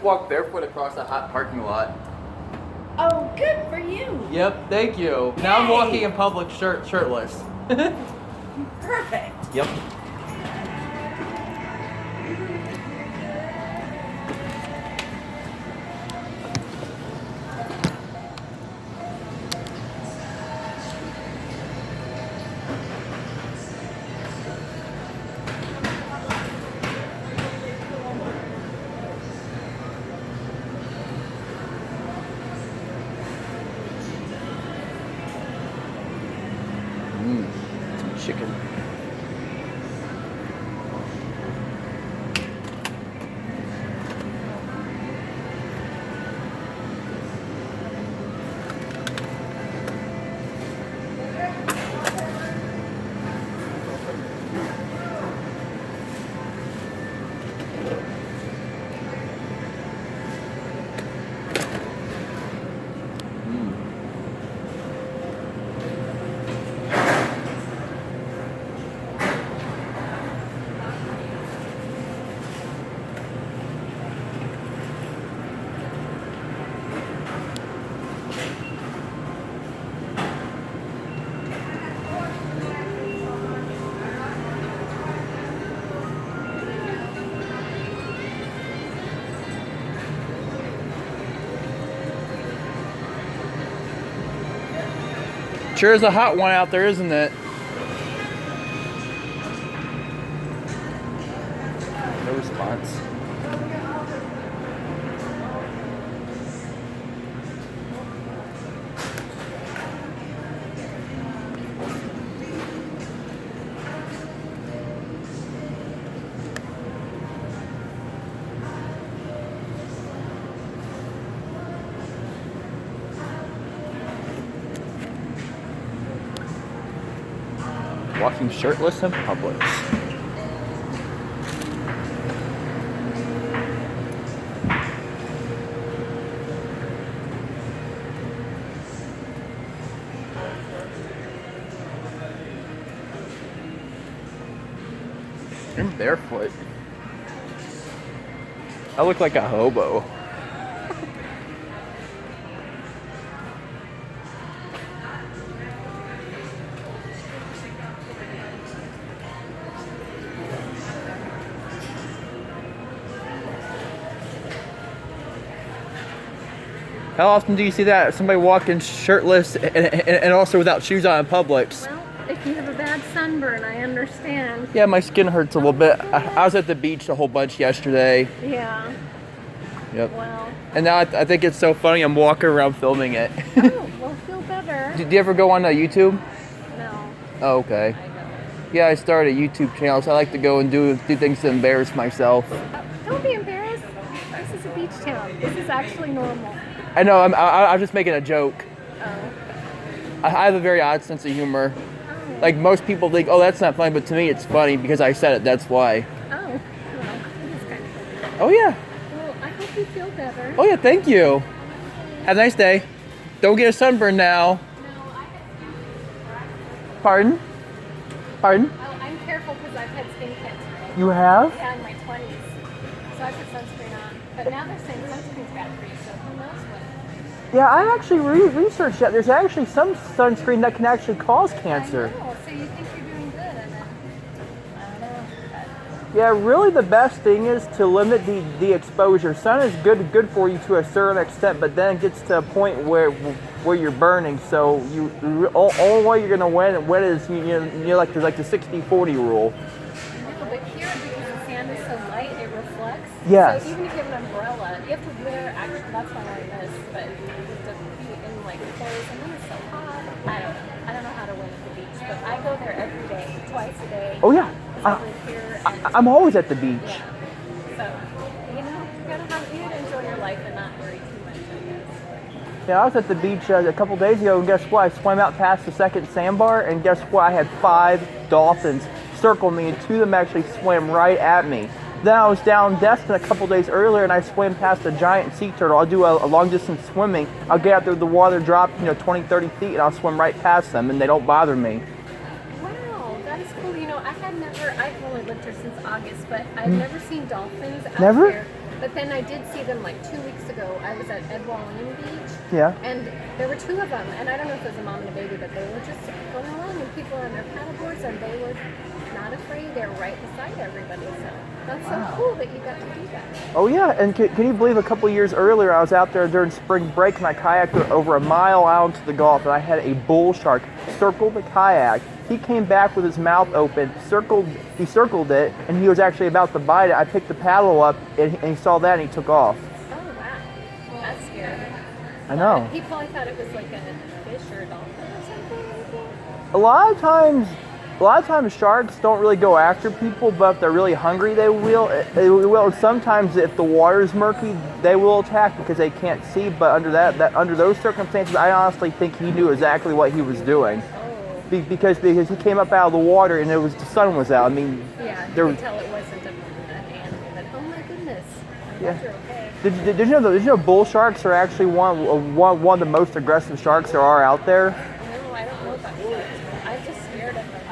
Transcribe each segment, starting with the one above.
just walked barefoot across a hot parking lot. Oh, good for you. Yep, thank you. Yay. Now I'm walking in public shirtless. Perfect. Yep. Some chicken. Sure is a hot one out there, isn't it? No response. Walking shirtless in Publix. I'm barefoot. I look like a hobo. How often do you see that? Somebody walking shirtless and also without shoes on in Publix? Well, if you have a bad sunburn, I understand. Yeah, my skin hurts a little bit. I was at the beach a whole bunch yesterday. Yeah. Yep. Well. And now I think it's so funny I'm walking around filming it. Oh, well, feel better. Did you ever go on YouTube? No. Oh, okay. I don't. Yeah, I started a YouTube channel, so I like to go and do things to embarrass myself. Don't be embarrassed. This is a beach town. This is actually normal. I know, I'm just making a joke. Oh. I have a very odd sense of humor. Oh. Like, most people think, oh, that's not funny, but to me it's funny because I said it, that's why. Oh. Well, it is kind of funny. Oh, yeah. Well, I hope you feel better. Oh, yeah, thank you. Have a nice day. Don't get a sunburn now. No, I had Pardon? Pardon? Oh, I'm careful because I've had skin cancer. You have? Yeah, in my 20s. So I put sunscreen on. But now they're saying sunscreen's bad for you, so who knows what. Yeah, I actually researched that. There's actually some sunscreen that can actually cause cancer. I know, so you think you're doing good, and then, I don't know. Yeah, really the best thing is to limit the exposure. Sun is good for you to a certain extent, but then it gets to a point where you're burning. So only way you're gonna win is like there's like the 60-40 rule. But here, because the sand is so light, it reflects. Yes. So even if you have an umbrella, you have to wear, actually, that's why I wear this, but you have to be in like clothes, and then it's so hot. I don't know how to win at the beach, but I go there every day, twice a day. Oh yeah. I live here. And, I'm always at the beach. yeah. So, you gotta enjoy your life and not worry too much, I guess. Yeah, I was at the beach a couple days ago, and guess what? I swam out past the second sandbar, and guess what? I had 5 dolphins circle me, and 2 of them actually swam right at me. Then I was down Destin a couple days earlier, and I swam past a giant sea turtle. I'll do a long distance swimming. I'll get out there, the water drop, 20, 30 feet, and I'll swim right past them, and they don't bother me. Wow, that is cool. I've only lived here since August, but I've never seen dolphins out Never? there. But then I did see them like 2 weeks ago. I was at Edwalline Beach. Yeah. And there were two of them. And I don't know if it was a mom and a baby, but they were just going along and people were on their paddleboards and they were not afraid. They were right beside everybody. So that's so cool that you got to do that. Oh yeah, and can you believe a couple years earlier I was out there during spring break and I kayaked over a mile out into the Gulf and I had a bull shark circle the kayak. He came back with his mouth open, he circled it, and he was actually about to bite it. I picked the paddle up and he saw that and he took off. Oh wow, well, that's scary. I know. He probably thought it was like a fish or a dolphin or something. A lot of times sharks don't really go after people, but if they're really hungry, they will. And sometimes if the water's murky, they will attack because they can't see. But under those circumstances, I honestly think he knew exactly what he was doing. Because he came up out of the water and the sun was out. I mean, yeah, you could tell it wasn't an animal. But oh my goodness, I hope you're okay. Did you know bull sharks are actually one of the most aggressive sharks there are out there? No, I don't know about sharks. I'm just scared of them.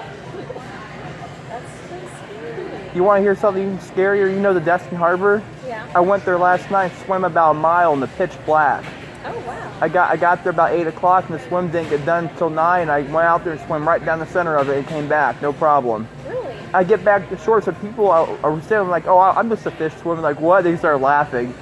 That's so scary. You want to hear something scarier? You know the Destin Harbor? Yeah. I went there last night, swam about a mile in the pitch black. Oh wow. I got there about 8 o'clock and the swim didn't get done until 9. I went out there and swam right down the center of it and came back, no problem. Really? I get back to shore, so people are saying like, "Oh, I'm just a fish swimming." Like, what? They start laughing.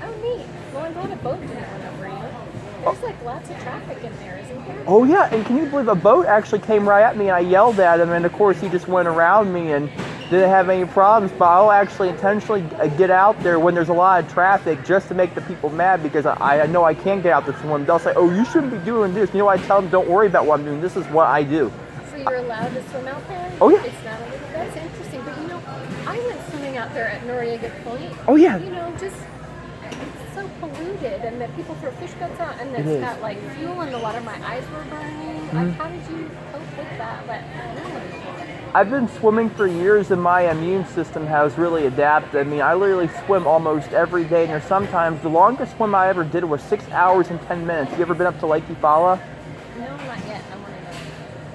Oh neat. Well, I'm glad a boat didn't run over you. There's like lots of traffic in there, isn't there? Oh yeah, and can you believe a boat actually came right at me and I yelled at him and of course he just went around me and didn't have any problems, but I'll actually intentionally get out there when there's a lot of traffic just to make the people mad because I know I can't get out there to swim. They'll say, "Oh, you shouldn't be doing this." You know, I tell them, "Don't worry about what I'm doing. This is what I do." So you're allowed to swim out there? Oh yeah. It's not illegal. That's interesting. But you know, I went swimming out there at Noriega Point. Oh yeah. You know, just it's so polluted, and that people throw fish guts out, and it's got like fuel in the water. My eyes were burning. Like, how did you cope with that? But I've been swimming for years and my immune system has really adapted. I mean, I literally swim almost every day, and there's sometimes the longest swim I ever did was 6 hours and 10 minutes. You ever been up to Lake Eufaula? no, not yet. I want to know.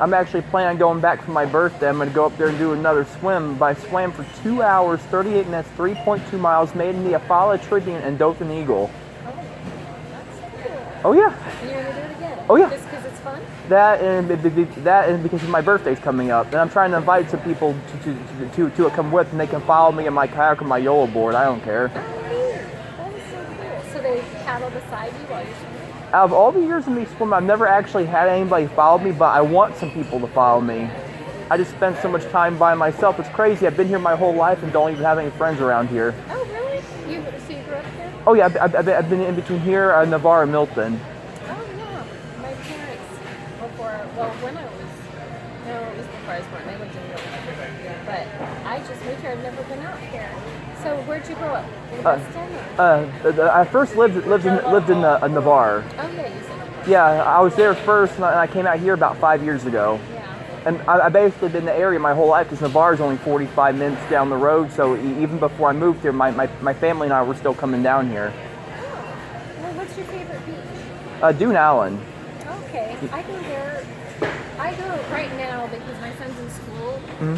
I'm actually planning on going back for my birthday. I'm going to go up there and do another swim. But I swam for 2 hours, 38 minutes, 3.2 miles, made in the Eufaula Tribune and Dothan Eagle. Oh, that's cool. Oh yeah. And you're gonna do it again? Oh yeah. Just because it's fun? That and because my birthday's coming up, and I'm trying to invite some people to come with, and they can follow me in my kayak or my YOLO board. I don't care. Oh, neat. That is so cool. So they paddle beside you while you're swimming? Out of all the years of me swimming, I've never actually had anybody follow me, but I want some people to follow me. I just spend so much time by myself. It's crazy. I've been here my whole life and don't even have any friends around here. Oh, really? So you grew up here? Oh yeah, I've been in between here, Navarre, and Milton. Oh, yeah. My parents, when I was, no, it was before I was born. They lived in Milton. But I just moved here. I've never been out here. So where'd you grow up? In Boston? I first lived in Navarre. Oh, yeah, you said. Yeah, I was there first, and I came out here about 5 years ago. Yeah. And I basically been in the area my whole life because Navarre is only 45 minutes down the road. So even before I moved here, my family and I were still coming down here. Oh. Well, what's your favorite beach? Dune Allen. Okay. I go there. I go right now because my son's in school. Mm-hmm.